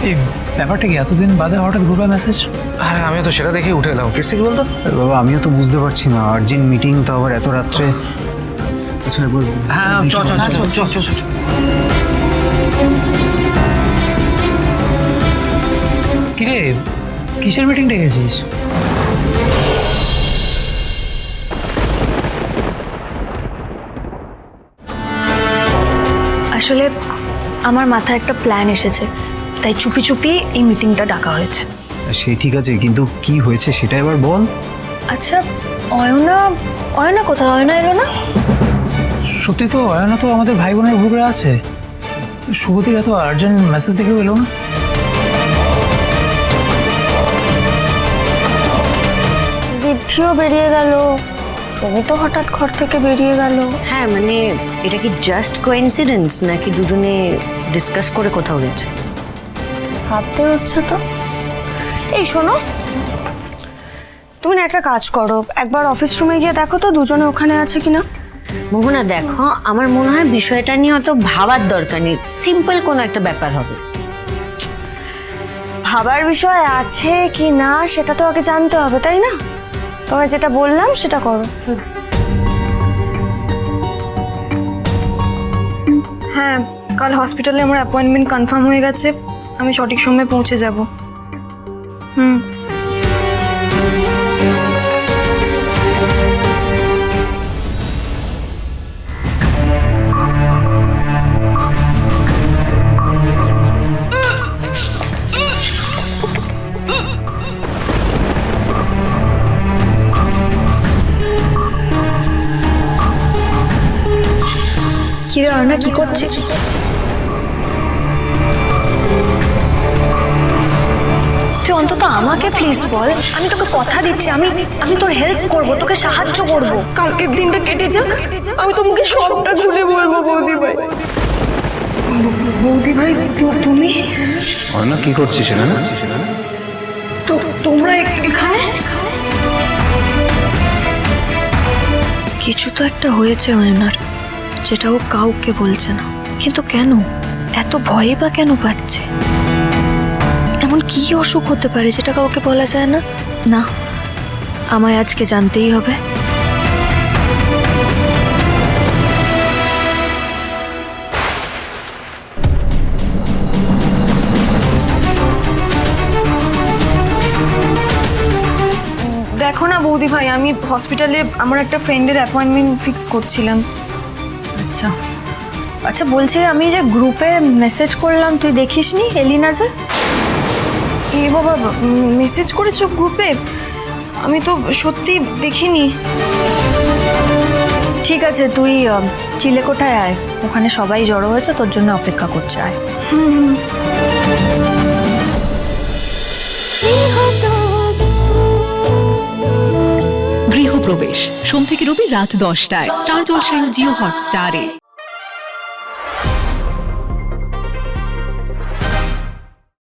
এই ব্যাপারটা কি এতদিন বাদে হঠাৎ গ্রুপে মেসেজ? আরে আমিও তো সেটা দেখেই উঠে এলাম। কৃষি কি বলতো? বাবা আমিও তো বুঝতে পারছি না, আর্জেন্ট মিটিং, তো আবার এত রাত্রে। আচ্ছা একবার হ্যাঁ চল চল চল চল চল চল। কিরে, কিসের মিটিং ডেকেছিস? আসলে আমার মাথায় একটা প্ল্যান এসেছে, তাই চুপি চুপি এই মিটিংটা ডাকা হয়েছে। সে ঠিক আছে, কিন্তু কি হয়েছে সেটা এবার বল। আচ্ছা, অয়না কোথায়? অয়না এলো না? সত্যি তো অয়না তো আমাদের ভাই বোনের গ্রুপে আছে। শুভতির এত আর্জেন্ট মেসেজ দেখেও এলো না। ঋদ্ধিও বেরিয়ে গেল, সমিতও হঠাৎ ঘর থেকে বেরিয়ে গেল। হ্যাঁ মানে এটা কি জাস্ট কোইন্সিডেন্স নাকি দুজনে ডিসকাস করে কোথাও গেছে? ভাবতে হচ্ছে তো। এই শোনো, তুমি না একটা কাজ করো, একবার অফিস রুমে গিয়ে দেখো তো দুজনে ওখানে আছে কিনা। মোহনা দেখো, আমার মনে হয় বিষয়টা নিয়ে অত ভাবার দরকার নেই, সিম্পল কোনো একটা ব্যাপার হবে। ভাবার বিষয় আছে কি না সেটা তো আগে জানতে হবে, তাই না? তোমায় যেটা বললাম সেটা করো। হ্যাঁ, কাল হসপিটালে আমার অ্যাপয়েন্টমেন্ট কনফার্ম হয়ে গেছে, আমি সঠিক সময়ে পৌঁছে যাব। হুম। কিরে অয়না, কি করছিস? তুই অন্তত আমাকে প্লিজ বল, আমি তোকে কথা দিচ্ছি, আমি তোর হেল্প করব, তোকে সাহায্য করব। কালকের দিনটা কেটে যাক, আমি তোমাকে সবটা খুলে বলবো বৌদি ভাই। বৌদি ভাই, তুমি অয়না কি করছিস এখানে? তোমরা এখানে? কিছু তো একটা হয়েছে অয়নার, যেটা ও কাউকে বলছে না। কিন্তু কেন এত ভয় বা কেন পাচ্ছে? এমন কি অসুখ হতে পারে যেটা কাউকে বলা যায় না? না, আমায় আজকে জানতেই হবে। দেখো না বৌদি ভাই, আমি হসপিটালে আমার একটা ফ্রেন্ডের অ্যাপয়েন্টমেন্ট ফিক্স করছিলাম। আচ্ছা আচ্ছা, বলছি আমি যে গ্রুপে মেসেজ করলাম, তুই দেখিসনি? এলি না যে? এ বাবা, মেসেজ করেছো গ্রুপে? আমি তো সত্যি দেখিনি। ঠিক আছে, তুই চিলেকোঠায় আয়, ওখানে সবাই জড়ো হয়েছে, তোর জন্য অপেক্ষা করছে, আয়। গৃহপ্রবেশ সোম থেকে রবি রাত 10টায় স্টার জলসায় ও জিও হটস্টারে।